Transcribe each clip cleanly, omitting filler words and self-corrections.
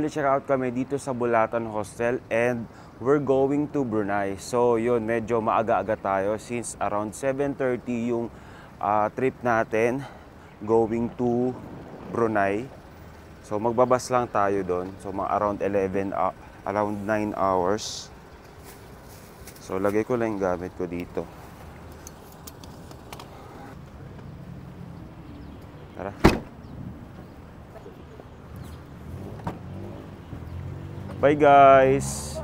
Family check out kami dito sa Bulatan Hostel and we're going to Brunei. So yun, medyo maaga-aga tayo since around 7:30 yung trip natin going to Brunei. So magbabas lang tayo doon. So mga around 9 hours. So lagay ko lang yung gamit ko dito. Tara. Bye guys!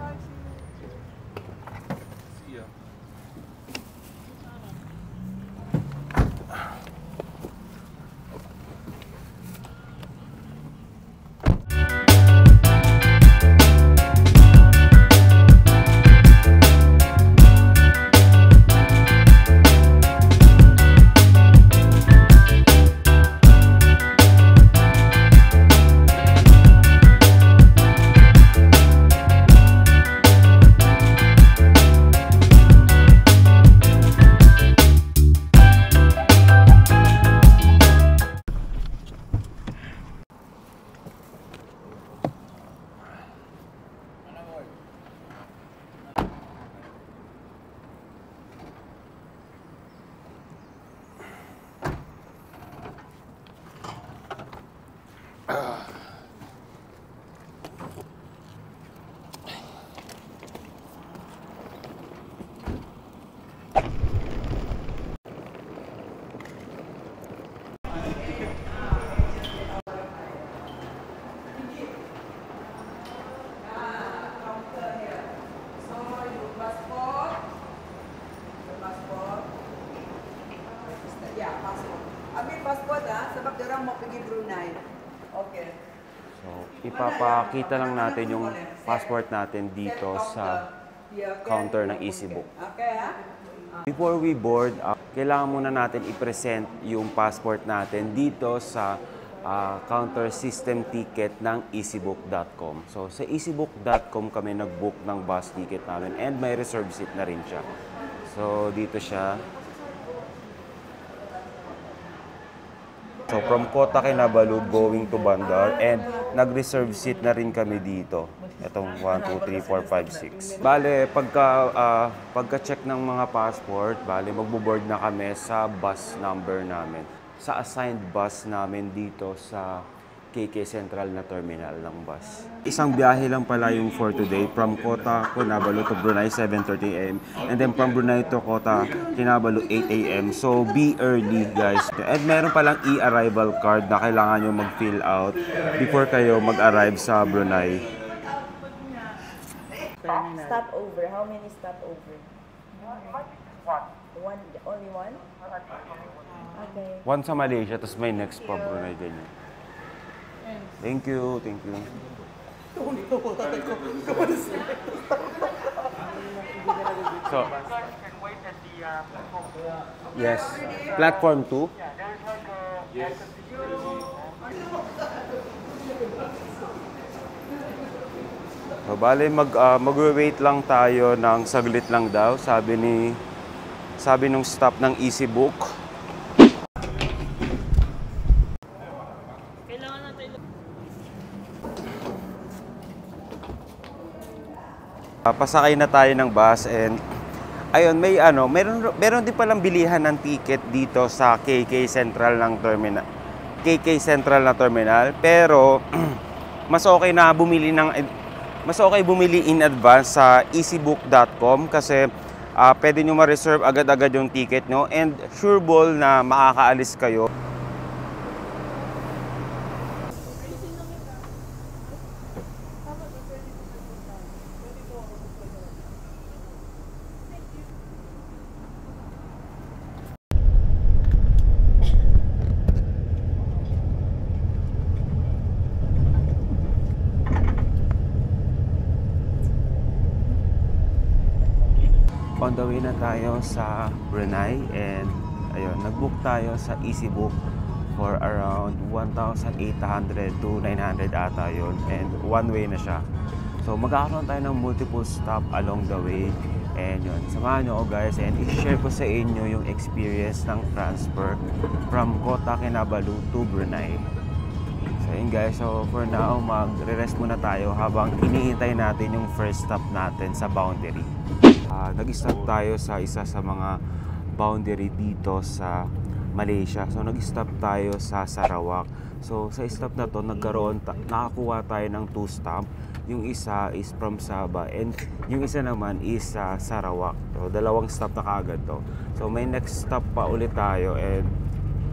So, ipapakita lang natin yung passport natin dito sa counter ng EasyBook. Before we board, kailangan muna natin i-present yung passport natin dito sa counter system ticket ng easybook.com. So, sa easybook.com kami nag-book ng bus ticket namin and may reserve seat na rin siya. So, dito siya. So, from Kota Kinabalu going to Bandar and nag-reserve seat na rin kami dito. Itong 1, 2, 3, 4, 5, 6. Bale, pagka-check ng mga passport, bale, magbo-board na kami sa bus number namin. Sa assigned bus namin dito sa KK Central na terminal ng bus. Isang biyahe lang pala yung for today from Kota Kinabalu to Brunei 7:30 AM and then from Brunei to Kota Kinabalu 8 AM. So be early guys. And meron palang e-arrival card na kailangan nyo mag-fill out before kayo mag-arrive sa Brunei. Stop over. How many stop over? One. Only one? Okay. One sa Malaysia, tapos may next pa Brunei ganyan. Thank you, thank you. So, yes, platform 2. Yes. So, bale mag-wait lang tayo ng saglit lang daw, sabi nung staff ng EasyBook. Pasakay na tayo ng bus and ayun, meron din palang bilihan ng ticket dito sa KK Central na terminal, pero mas okay bumili in advance sa easybook.com kasi pwede nyo ma-reserve agad-agad yung ticket nyo and sure ball na makakaalis kayo. On the way na tayo sa Brunei and ayun, nag-book tayo sa EasyBook for around 1,800 to 900 ata yun and one way na siya. So magkakaroon tayo ng multiple stop along the way and yun, samahan nyo ako guys and i-share ko sa inyo yung experience ng transfer from Kota Kinabalu to Brunei. So Ayun guys, so for now, magre-rest muna tayo habang iniintay natin yung first stop natin sa boundary. Nag-stop tayo sa isa sa mga boundary dito sa Malaysia. So nag-stop tayo sa Sarawak. So sa stop na to, nakakuha tayo ng 2 stamp. Yung isa is from Sabah and yung isa naman is sa Sarawak. So 2 stop na kaagad to. So may next stop pa ulit tayo and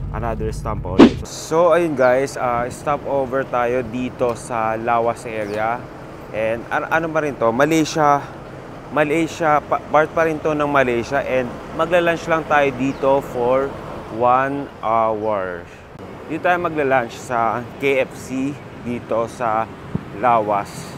another stop pa ulit. So ayun guys, stop over tayo dito sa Lawas area. And ano pa rin to? Malaysia, part pa rin to ng Malaysia and magla-lunch lang tayo dito for 1 hour. Dito tayo magla-lunch sa KFC dito sa Lawas.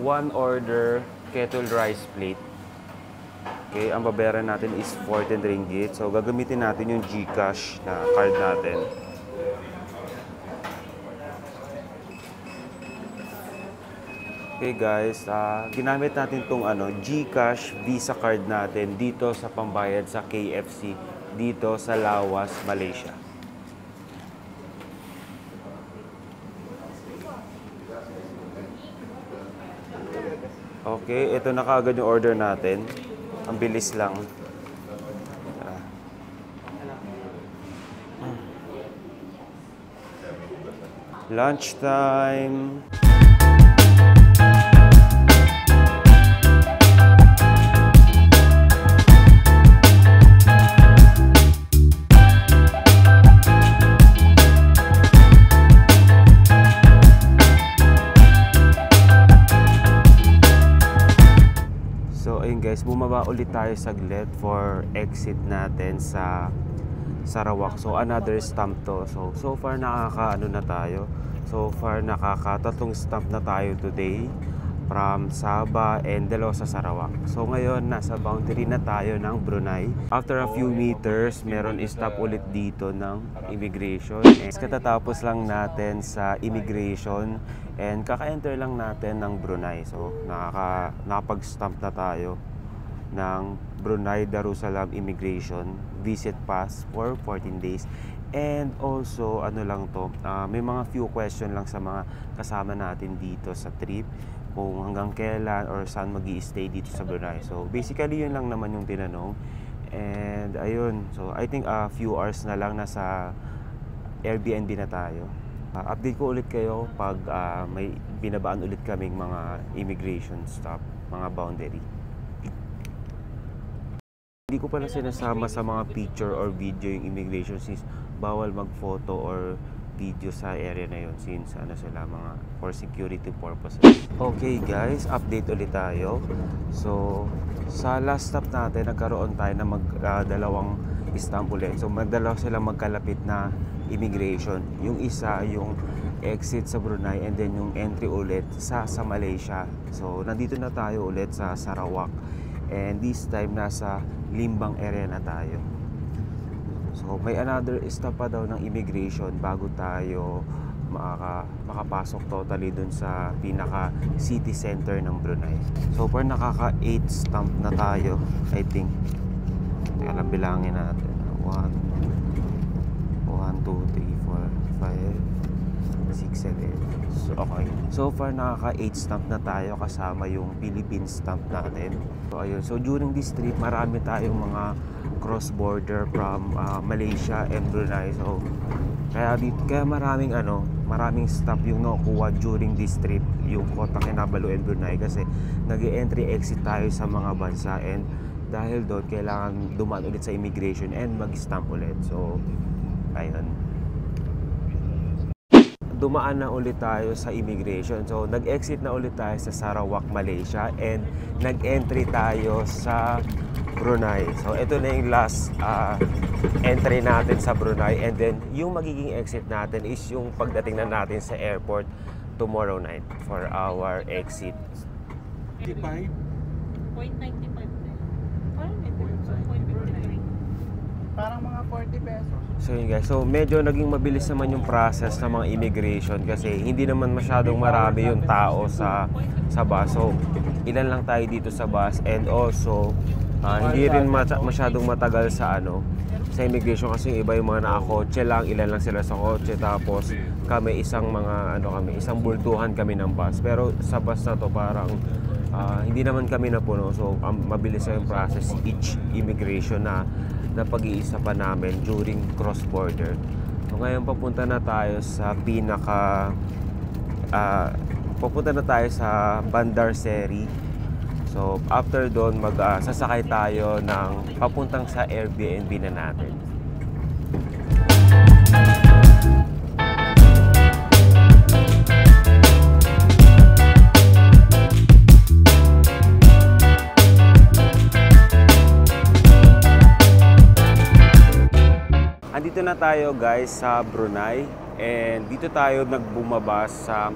One order kettle rice plate. Okay, ang babayaran natin is 14 ringgit. So gagamitin natin yung GCash na card natin. Okay guys, ginamit natin tong GCash Visa card natin dito sa pambayad sa KFC dito sa Lawas, Malaysia. Okay, ito na kaagad yung order natin. Ang bilis lang. Lunch time. Guys, bumaba ulit tayo saglit for exit natin sa Sarawak. So another stamp to. So far nakaka-3 stamp na tayo today from Sabah and 2 sa Sarawak. So ngayon nasa boundary na tayo ng Brunei. After a few meters, meron stop ulit dito ng immigration. And katatapos lang natin sa immigration and kaka-enter lang natin ng Brunei. So nakapag-stamp na tayo ng Brunei Darussalam Immigration Visit Pass for 14 days. And also, may mga few question lang sa mga kasama natin dito sa trip kung hanggang kailan or saan mag-i-stay dito sa Brunei. So basically, yun lang naman yung tinanong. And ayun, so I think a few hours na lang nasa Airbnb na tayo. Update ko ulit kayo pag may binabaan ulit kaming mga immigration stop, mga boundary. Hindi ko pala sinasama sa mga picture or video yung immigration since bawal mag-photo or video sa area na yun since sila mga for security purposes. Okay guys, update ulit tayo. So sa last stop natin, nagkaroon tayo na dalawang stamp ulit. So magdalaw sila magkalapit na immigration. Yung isa yung exit sa Brunei and then yung entry ulit sa Malaysia. So nandito na tayo ulit sa Sarawak. And this time nasa Limbang area na tayo. So may another stop pa daw ng immigration bago tayo makapasok totally dun sa pinaka city center ng Brunei. So far nakaka 8 stamp na tayo, I think. Teka lang, bilangin natin. 1, 2, 3, 4, 5, 6, 7. So, okay. So far nakaka 8 stamp na tayo kasama yung Philippine stamp natin. So ayun. So during this trip, marami tayong mga cross-border from Malaysia and Brunei. So kaya maraming stop yung nakukuha during this trip, yung Kota Kinabalu and Brunei kasi nag-entry exit tayo sa mga bansa and dahil doon kailangan dumaan ulit sa immigration and mag-stamp ulit. So ayun. Dumaan na ulit tayo sa immigration. So, nag-exit na ulit tayo sa Sarawak, Malaysia and nag-entry tayo sa Brunei. So, ito na yung last entry natin sa Brunei and then yung magiging exit natin is yung pagdating na natin sa airport tomorrow night for our exit. 0.95 na. Parang may 0.59. Parang mga 40 pesos. So yun guys, so medyo naging mabilis naman yung process ng mga immigration kasi hindi naman masyadong marami yung tao sa bus. So ilan lang tayo dito sa bus and also hindi rin masyadong matagal sa sa immigration kasi yung iba yung mga nakakotse lang, ilan lang sila sa kotse tapos kami isang isang bultuhan kami ng bus. Pero sa bus na to parang hindi naman kami napuno. So mabilis na yung process each immigration na pag-iisa pa namin during cross-border. So ngayon papunta na tayo sa papunta na tayo sa Bandar Seri. So after doon sasakay tayo ng papuntang sa Airbnb na natin. Andito na tayo guys sa Brunei and dito tayo nagbumaba sa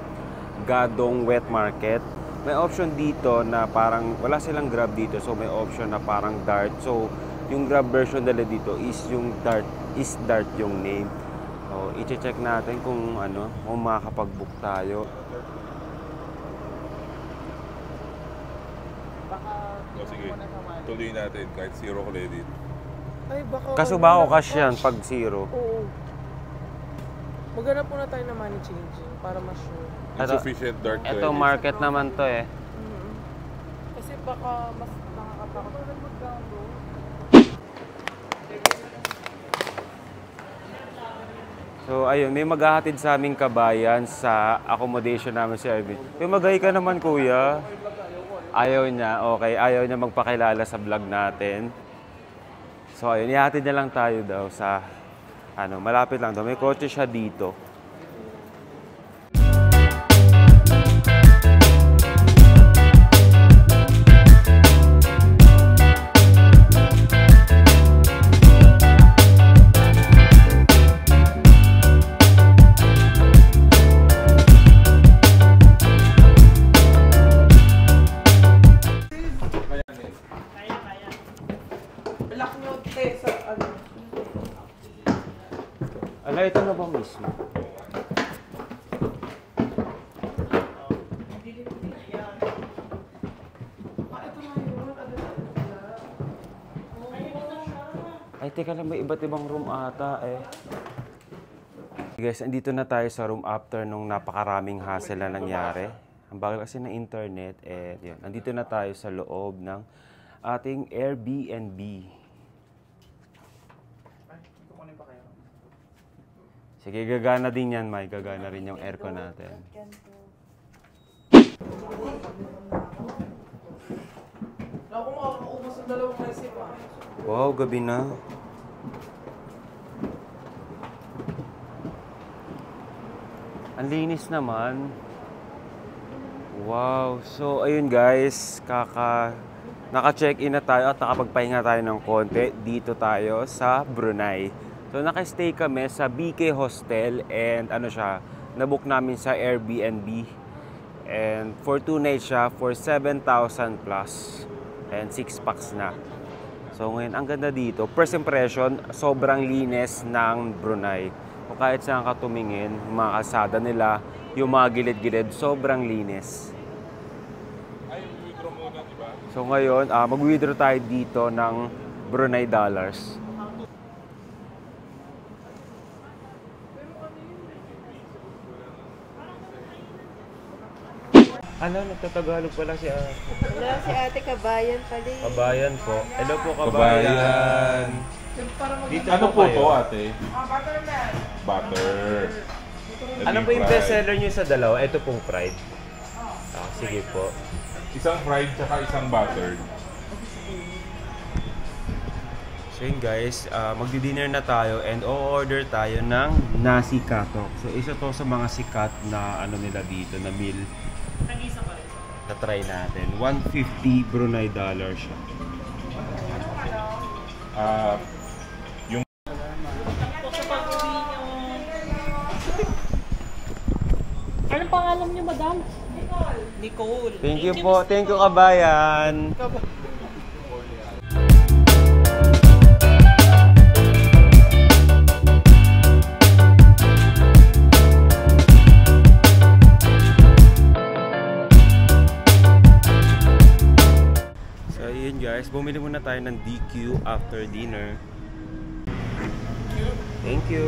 Gadong Wet Market. May option dito na parang wala silang Grab dito, so may option na parang Dart. So yung Grab version nila dito is yung Dart yung name. So i-check natin kung kung makakapag-book tayo. Sige, tuloy natin kahit zero credit. Ay, baka... Kaso ba ako cash yan pag zero? Oo. Maghanap muna tayo ng money changing para ma-sure. Insufficient dark credit. Ito market naman to eh. Kasi baka mas nakakatakot. So ayun, may maghahatid sa aming kabayan sa accommodation namin si Irvin. Magay ka naman kuya. Ayaw niya, okay. Ayaw niya magpakilala sa vlog natin. So ayun, ihatid na lang tayo daw sa, malapit lang daw. May kotse siya dito. Ito na ba mismo? Ay, teka lang, may iba't ibang room ata eh. Guys, andito na tayo sa room after nung napakaraming hassle na nangyari. Ang bagal kasi ng internet eh, yun. Andito na tayo sa loob ng ating Airbnb. Sige, gagana din yan, Mike. Gagana rin yung aircon natin. Ako makakaubos ang 2 recipe. Wow, gabi na. Ang linis naman. Wow. So, ayun guys. Naka-check-in na tayo at nakapagpahinga tayo ng konti. Dito tayo sa Brunei. So, naka-stay kami sa BK Hostel and nabook namin sa Airbnb. And for 2 nights siya, for 7,000 plus. And 6 packs na. So, ngayon, ang ganda dito. First impression, sobrang linis ng Brunei. O kahit saan ka tumingin, mga kalsada nila, yung mga gilid-gilid, sobrang linis. Ay, withdraw muna, diba? So, ngayon, mag-withdraw tayo dito ng Brunei dollars. Nagtatagalog pala si Ate. Hello, si Ate Kabayan pala. Kabayan po. Hello po, Kabayan. Dito Ano po kayo? to, ate? Butter. Ano po yung best seller nyo sa dalawa? Ito pong fried. Sige po. Isang fried tsaka isang buttered. So yun guys, magdi-dinner na tayo and o-order tayo ng nasi katok. So isa to sa mga sikat na nila dito na meal. Nag-isa pa rin. Na-try natin. 150 Brunei dollar siya. Yung... Anong pangalan niyo, madam? Nicole. Thank you po. Thank you, Kabayan. guys, bumili muna tayo ng DQ after dinner. Thank you.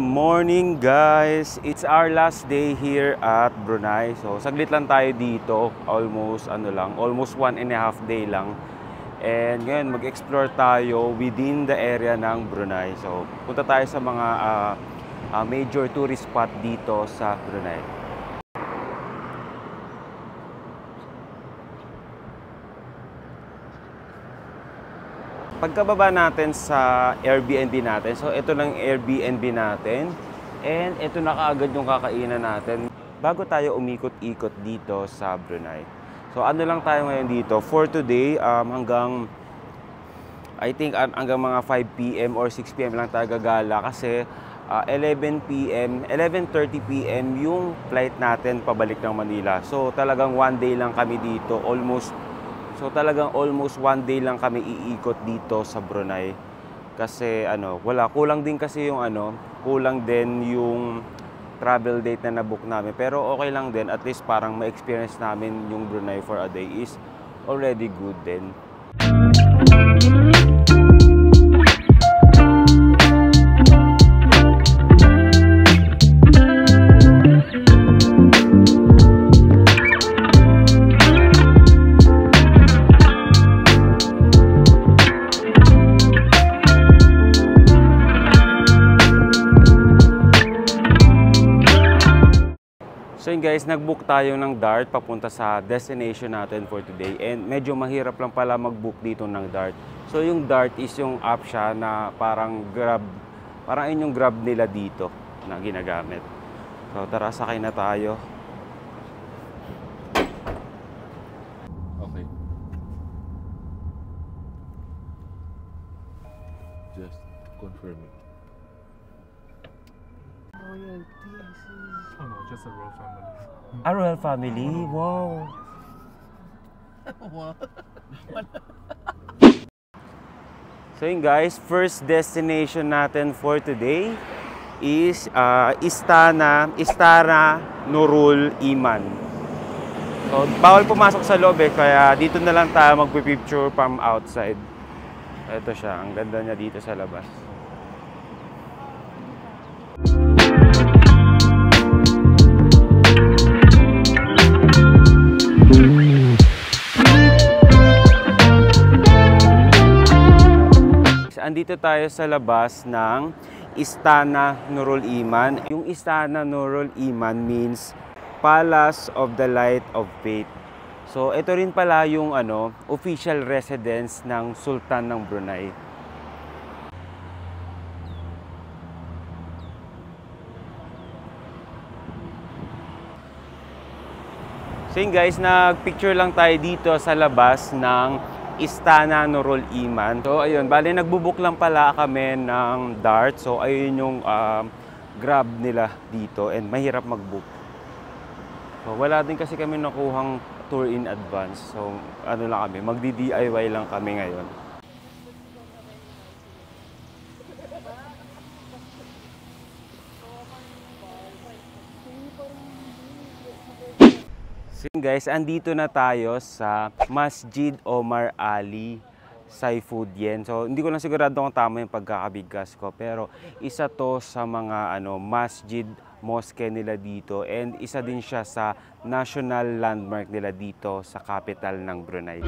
Morning guys! It's our last day here at Brunei. So saglit lang tayo dito, almost 1.5 day lang. And ngayon mag-explore tayo within the area ng Brunei. So punta tayo sa mga major tourist spot dito sa Brunei. Pagkababa natin sa Airbnb natin, so ito lang Airbnb natin. And ito na kaagad yung kakainan natin bago tayo umikot-ikot dito sa Brunei. So ano lang tayo ngayon dito for today, hanggang mga 5 PM or 6 PM lang tayo gagala kasi 11:30 PM yung flight natin pabalik ng Manila. So talagang 1 day lang kami dito, almost 1 day lang kami iikot dito sa Brunei. Kasi kulang din yung travel date na nabook namin. Pero okay lang din, at least parang ma-experience namin yung Brunei for a day is already good din. So yun guys, nag-book tayo ng DART papunta sa destination natin for today. And medyo mahirap lang pala mag-book dito ng DART. So yung DART is yung app siya na parang Grab. Parang yun yung Grab nila dito na ginagamit. So tara, sakay na tayo. Okay. Just confirm it. Oh no, just a royal family. A royal family? Wow! What? So yun guys, first destination natin for today is Istana Nurul Iman. So bawal pumasok sa loob kaya dito na lang tayo magpipicture from outside. Ito siya, ang ganda niya dito sa labas. Andito tayo sa labas ng Istana Nurul Iman. Yung Istana Nurul Iman means Palace of the Light of Faith. So ito rin pala yung official residence ng Sultan ng Brunei. So yun guys, nagpicture lang tayo dito sa labas ng Istana Nurul Iman. So ayun, bali nagbubook lang pala kami ng DART. So ayun yung Grab nila dito and mahirap mag-book. So wala din kasi kami nakuhang tour in advance. So lang kami, magdi-DIY lang kami ngayon. So guys, andito na tayo sa Masjid Omar Ali Saifood Yen. So, hindi ko lang sigurado kung tama yung pagkakabigkas ko. Pero, isa to sa mga masjid, mosque nila dito. And isa din siya sa national landmark nila dito sa capital ng Brunei.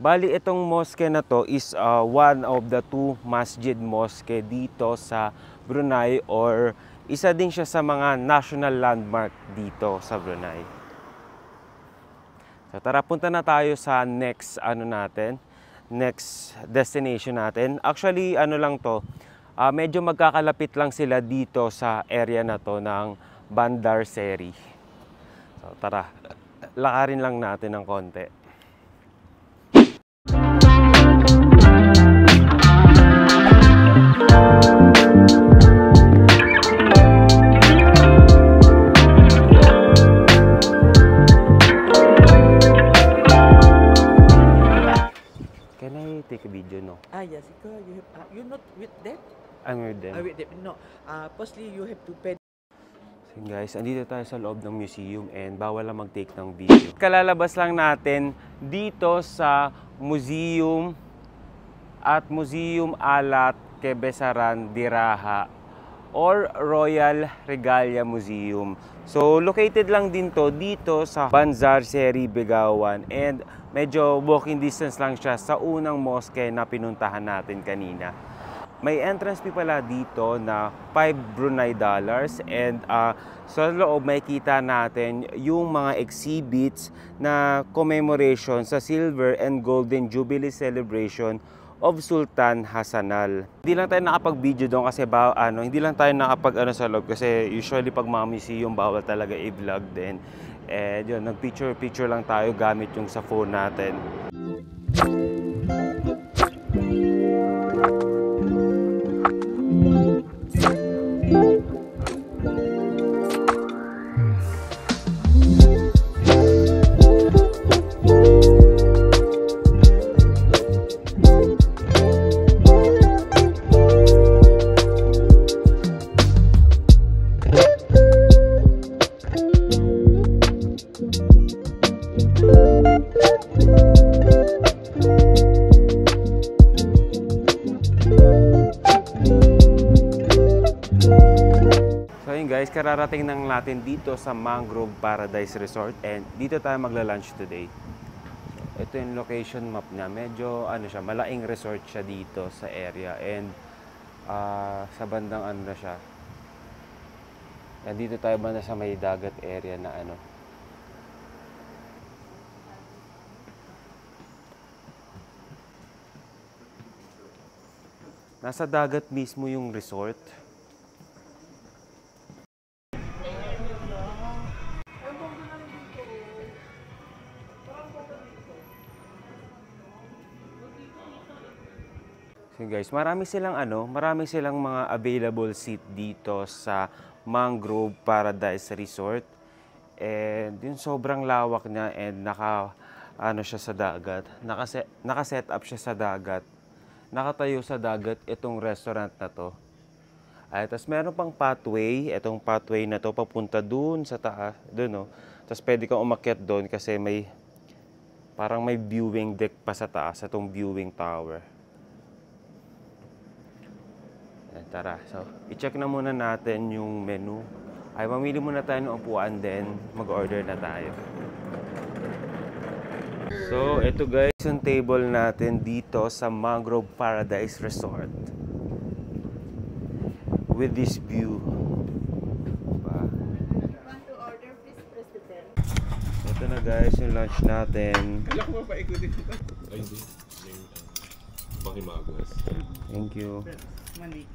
Bali, itong mosque na to is one of the two masjid mosque dito sa Brunei, or isa din siya sa mga national landmark dito sa Brunei. So tara, punta na tayo sa next next destination natin. Actually, lang to, medyo magkakalapit lang sila dito sa area na to ng Bandar Seri. So tara, lakarin lang natin ng konti. Can I take a video, no? Yes, you have, you're not with that? I'm with them. With that, no. Firstly, you have to pay. So guys, andito tayo sa loob ng museum and bawal lang mag-take ng video. Kalalabas lang natin dito sa museum at Museum Alat Kebesaran Diraha or Royal Regalia Museum. So located lang din to dito sa Bandar Seri, Begawan, and medyo walking distance lang siya sa unang mosque na pinuntahan natin kanina. May entrance fee pala dito na 5 Brunei dollars, and sa loob makikita natin yung mga exhibits na commemoration sa Silver and Golden Jubilee Celebration of Sultan Hassanal. Hindi lang tayo nakapag-video doon kasi hindi lang tayo nakapag sa loob kasi usually pag mga museum bawal talaga i-vlog din. And yun, nag-picture lang tayo gamit yung sa phone natin. Guys, kararating lang natin dito sa Mangrove Paradise Resort and dito tayo magla-lunch today. Ito yung location map niya. Medyo siya, malaking resort siya dito sa area and sa bandang na siya. And dito tayo banda sa may dagat area na Nasa dagat mismo yung resort. So guys, marami silang mga available seat dito sa Mangrove Paradise Resort. And yung sobrang lawak niya and siya sa dagat. Naka-set up siya sa dagat. Nakatayo sa dagat itong restaurant na to. Tapos meron pang pathway, itong pathway na to papunta dun sa taas, dun Tapos pwede kang umakyat doon kasi parang may viewing deck pa sa taas, itong viewing tower. Tara, so i-check na muna natin yung menu. Mamili muna tayo ng upuan, then mag-order na tayo. So, ito guys, yung table natin dito sa Mangrove Paradise Resort. With this view. Diba? Want to order, please press the bell. Ito na guys, yung lunch natin. Kailan ko ba paikutin ito? Ay, hindi. Pakimagas. Thank you. Money.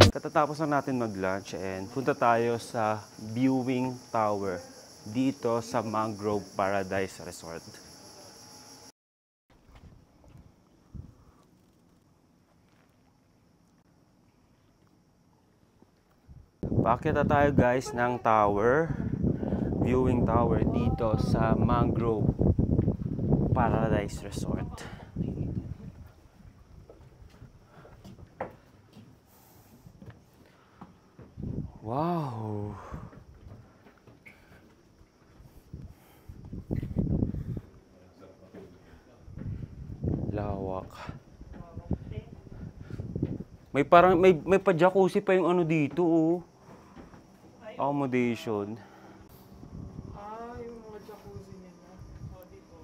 Katatapos na natin mag-lunch and punta tayo sa viewing tower dito sa Mangrove Paradise Resort. Paakyat na tayo guys ng tower. Viewing tower dito sa Mangrove Paradise Resort. Wow! Lawak. May parang may pa-jacuzzi pa yung ano dito, oh. Accommodation. Yung mga jacuzzi nila. Dito.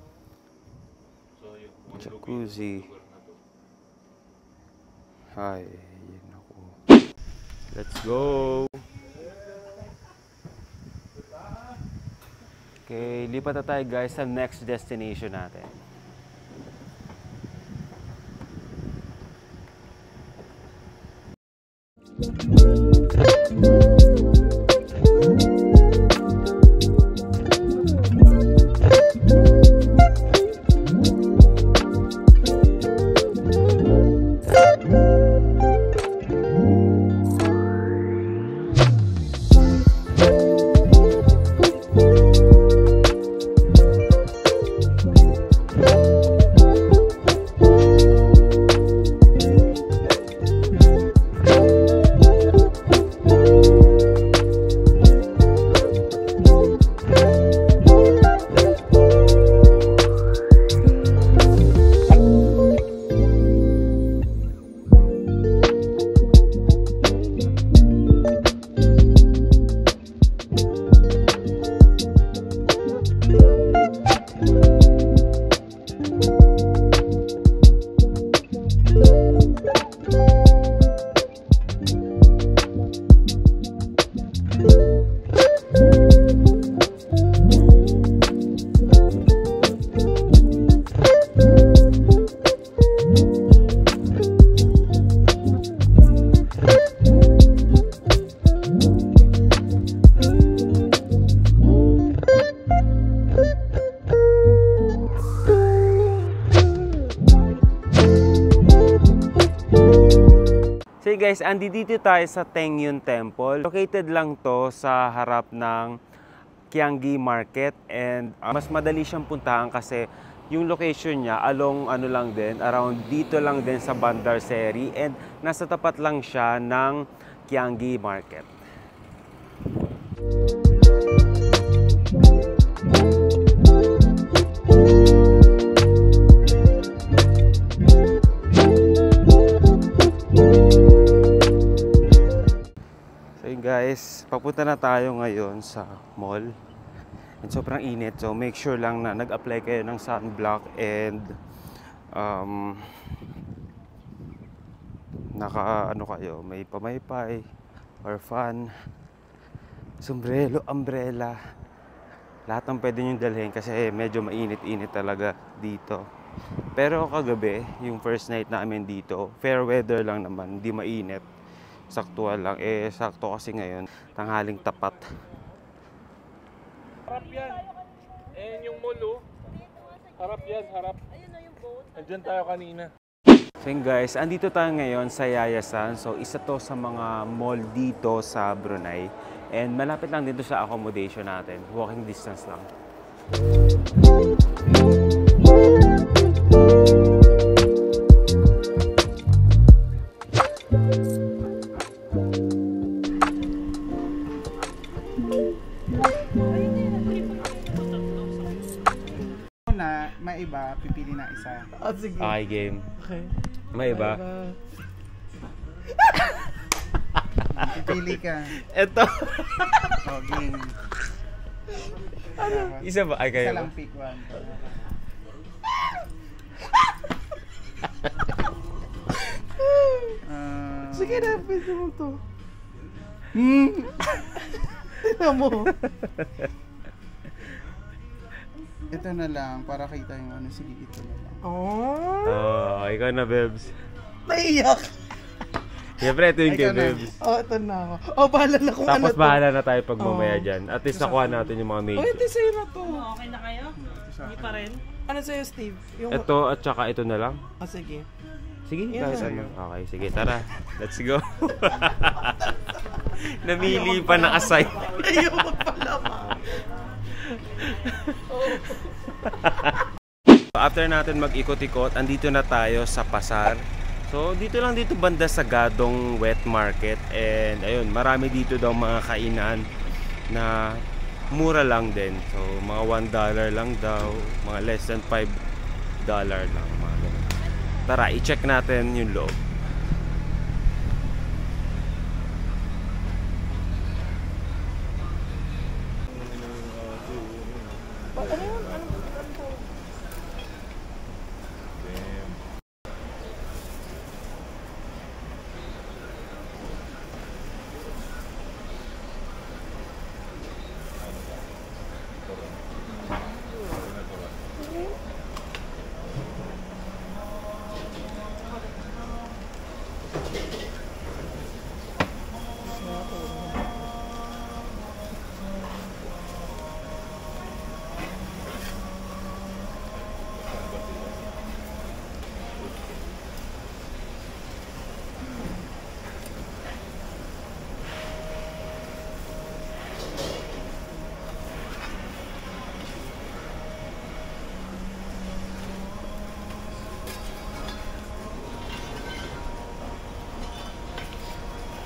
Jacuzzi. Ay, yun ako. Let's go! Okay, lipat na tayo guys sa next destination natin. So guys, andito tayo sa Taengyun Temple. Located lang to sa harap ng Gyeonggi Market and mas madali siyang puntahan kasi yung location niya along ano lang din, around dito lang din sa Bandar Seri and nasa tapat lang siya ng Gyeonggi Market. Guys, papunta na tayo ngayon sa mall. And sobrang init, so make sure lang na nag-apply kayo ng sunblock and naka ano kayo, may pamaypay or fan, sombrero, umbrella. Lahat ng pwede nyo dalhin kasi medyo mainit-init talaga dito. Pero kagabi, yung first night namin dito, fair weather lang naman, hindi mainit. Saktual lang. Sakto kasi ngayon, tanghaling tapat. Harap yan. Ayan yung mall, oh. Harap yan, harap. Ayun na yung boat. Andyan tayo kanina. So yun guys, andito tayo ngayon sa Yayasan. So isa to sa mga mall dito sa Brunei. And malapit lang dito sa accommodation natin. Walking distance lang. Na may iba, pipili na isa. Sige. Okay, game. Okay. May iba? Pipili ka. Ito. O, game. Isa ba? Ay, kayo Isa ba? lang pick one. Sige na, pwede mo to. Tignan mo. Ito na lang, para kita yung ano. Sige, ito na lang. Oh. Ikaw na, Bebs. Naiyak. Siyempre, ito yung kay Ikaw na. Bebs. Oh, ito na ako. Oh, bahala na kung Tapos ano to. bahala na tayo pag mamaya dyan. At least nakuha natin yung mga Oh, major. ito sa'yo na to. Okay na kayo? Hindi pa rin? Ano sa'yo, Steve? Yung... Ito at saka ito na lang. Ah, sige. Sige, Yan kahit na. ano. Okay, sige, tara. Let's go. Namili pa na assign. Ayoko pala, ma. After natin mag-ikot-ikot, andito na tayo sa pasar. So dito banda sa Gadong Wet Market, and ayun, marami dito daw mga kainan na mura lang din. So mga $1 lang daw, mga less than $5 lang, mga ganun. Tara, i-check natin yung loob.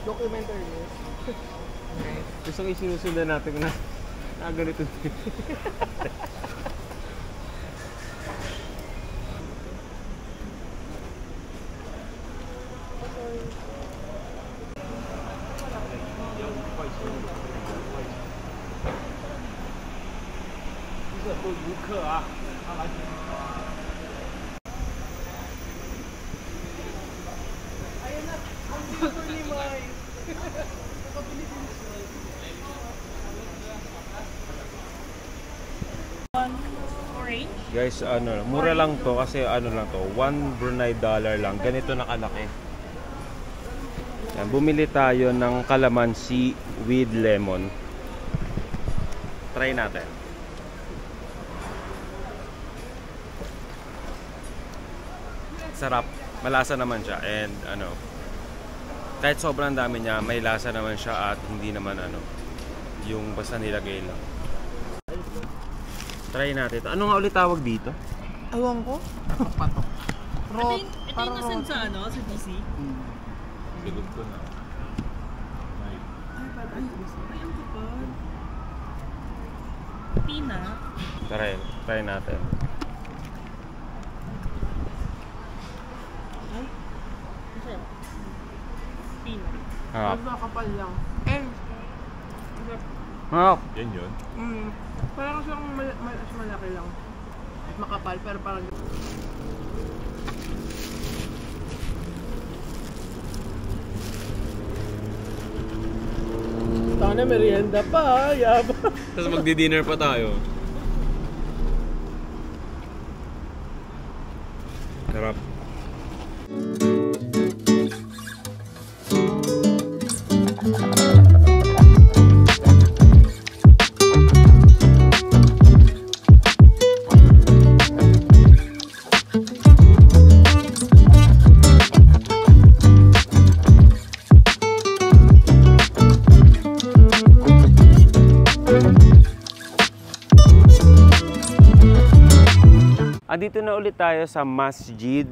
Documentary. Gusto ko isinusundan natin na ganito. Orange? Guys, mura lang to kasi lang to, $1 Brunei lang. Ganito na kalaki. Yan, bumili tayo ng calamansi with lemon. Try natin. Sarap. Malasa naman siya, and kahit sobrang dami niya, may lasa naman siya at hindi naman yung basta nilagay lang. Try natin. Ano nga ulit tawag dito? Ewan ko. Patok. Ito yung nasan sa sa DC? Bilog ko na. Ay, ang kapal. Pina. Try natin. Pina. Harap. Kapal lang. Harap. Yan yun. Parang siyang malaki lang. At makapal, pero parang... Sana merienda pa, yaba. Tapos magdi-dinner pa tayo. Sarap. Andito na ulit tayo sa Masjid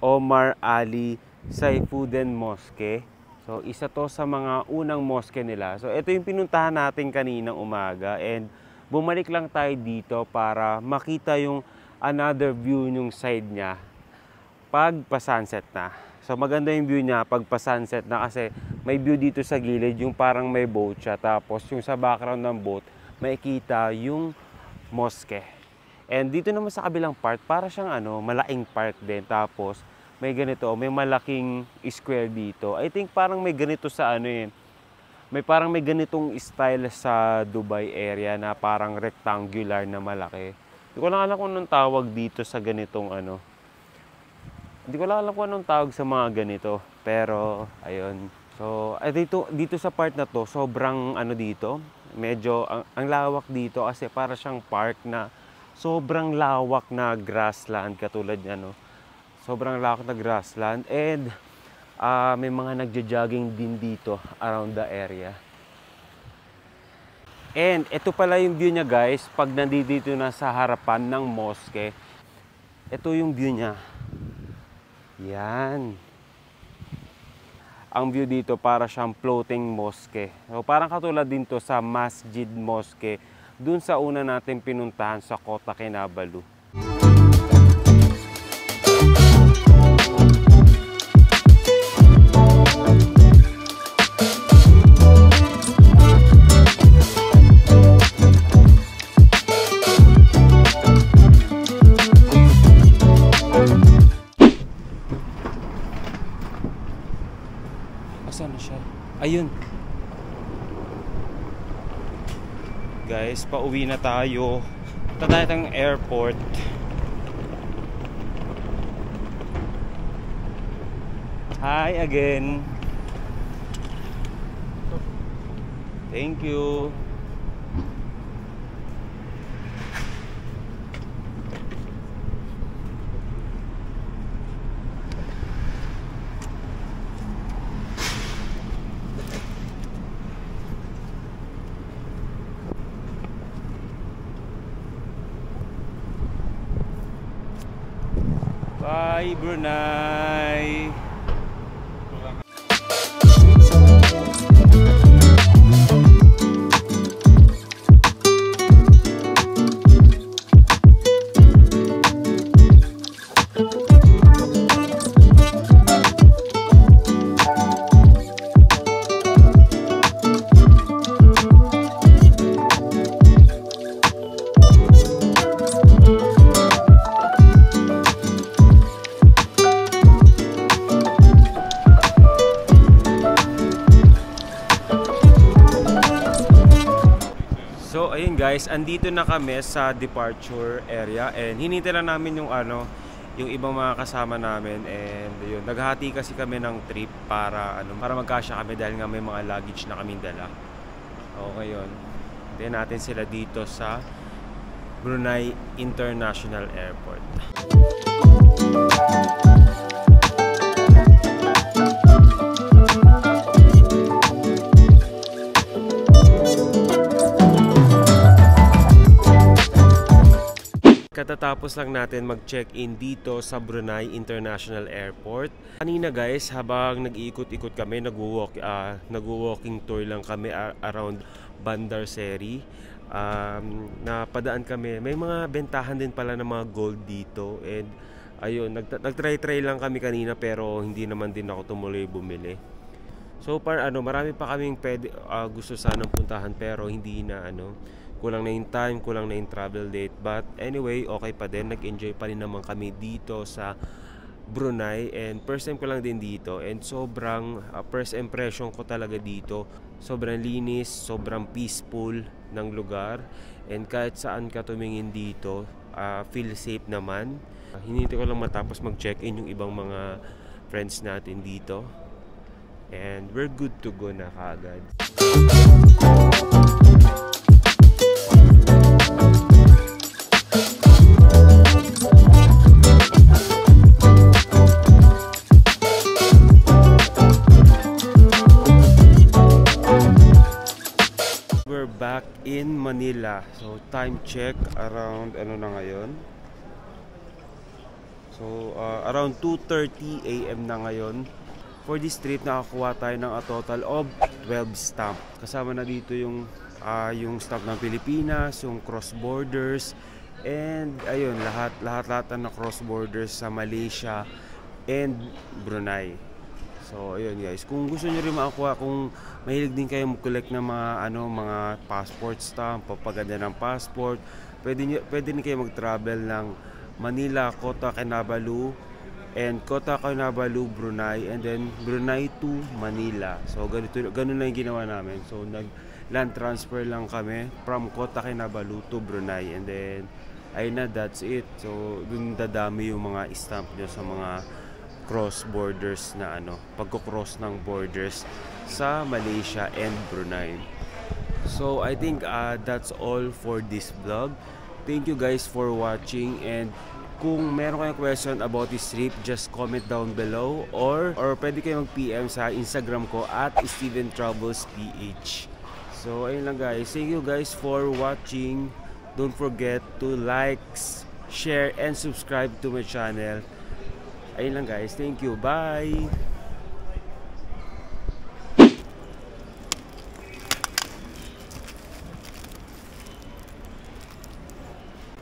Omar Ali Saifuddin Mosque. So, isa to sa mga unang mosque nila. So, ito yung pinuntahan natin kaninang umaga, and bumalik lang tayo dito para makita yung another view yung side niya pag pa-sunset na. So, maganda yung view niya pag pa-sunset na kasi may view dito sa gilid, yung parang may boat siya. Tapos, yung sa background ng boat, makikita yung mosque. And dito naman sa kabilang part, para siyang malaking park din. Tapos may ganito, may malaking square dito. I think parang may ganito sa may parang may ganitong style sa Dubai area na parang rectangular na malaki. Hindi ko lang alam kung anong tawag dito sa ganitong Hindi ko lang alam kung anong tawag sa mga ganito. Pero ayun. So dito sa part na to, sobrang dito, medyo ang lawak dito kasi para siyang park na sobrang lawak na grassland katulad sobrang lawak na grassland, and may mga nagja-jogging din dito around the area. And ito pala yung view niya guys, pag nandito na sa harapan ng mosque. Ito yung view niya. Yan. Ang view dito para siyang floating mosque. So, parang katulad din to sa Masjid Mosque dun sa una natin pinuntahan sa Kota Kinabalu. Asan na siya? Ayun. Guys, pauwi na tayo. Punta tayo ng airport. Hi again. Thank you. Bye, Brunei! So ayun guys, andito na kami sa departure area and hinintay lang namin yung yung ibang mga kasama namin and yun, naghati kasi kami ng trip para para magkasya kami dahil nga may mga luggage na kaming dala. Okay yun. Hintayin natin sila dito sa Brunei International Airport. Katatapos lang natin mag-check-in dito sa Brunei International Airport. Kanina guys, habang nag-iikot-ikot kami, nag-walking tour lang kami around Bandar Seri. Napadaan kami, may mga bentahan din pala ng mga gold dito. And ayun, nag-try lang kami kanina pero hindi naman din ako tumuloy bumili. So far, marami pa kaming gusto sanang puntahan pero hindi na kulang na yung time, kulang na yung travel date. But anyway, okay pa din. Nag-enjoy pa rin naman kami dito sa Brunei. And first time ko lang din dito. And sobrang first impression ko talaga dito. Sobrang linis, sobrang peaceful ng lugar. And kahit saan ka tumingin dito, feel safe naman. Hinintay ko lang matapos mag-check-in yung ibang mga friends natin dito. And we're good to go na kaagad. We're back in Manila. So time check around na ngayon. So around 2:30 AM na ngayon. For this trip nakakuha tayo ng a total of 12 stamp. Kasama na dito yung stamp ng Pilipinas, yung cross borders, and ayun, lahat na cross borders sa Malaysia and Brunei. So ayun guys, kung gusto niyo rin makakuha, kung mahilig din kayo mag-collect ng mga passport stamp, papaganda ng passport, pwede din kayo mag-travel ng Manila, Kota Kinabalu, and Kota Kinabalu, Brunei, and then Brunei to Manila. So ganun lang yung ginawa namin. So nag-land transfer lang kami from Kota Kinabalu to Brunei, and then ayun na, that's it. So dun dadami yung mga stamp nyo sa mga cross borders na pagko-cross ng borders sa Malaysia and Brunei. So I think that's all for this vlog. Thank you guys for watching, and kung meron kayong question about this trip, just comment down below or pwede kayong mag-PM sa Instagram ko @StevenTravelsPH. So, ayun lang guys. Thank you guys for watching. Don't forget to like, share, and subscribe to my channel. Ayun lang guys. Thank you. Bye!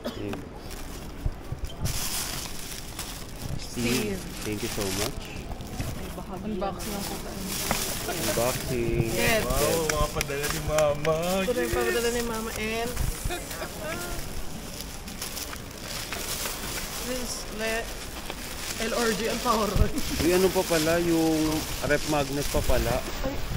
Ayun. Steve, thank you so much. Unbox lang po tayo. Unboxing. Yes. Wow, mga padala ni Mama. Ito na yung papadala ni Mama and this LRG ang power. Uy, ano pa pala? Yung rep magnet pa pala. Ay,